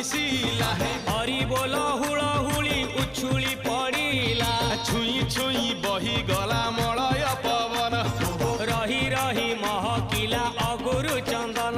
मिसिला है हरि बोल हुलहुली उछुली पड़िला छुई छुई बही गला मलय पवन रही रही महकिला अगुरु चंदन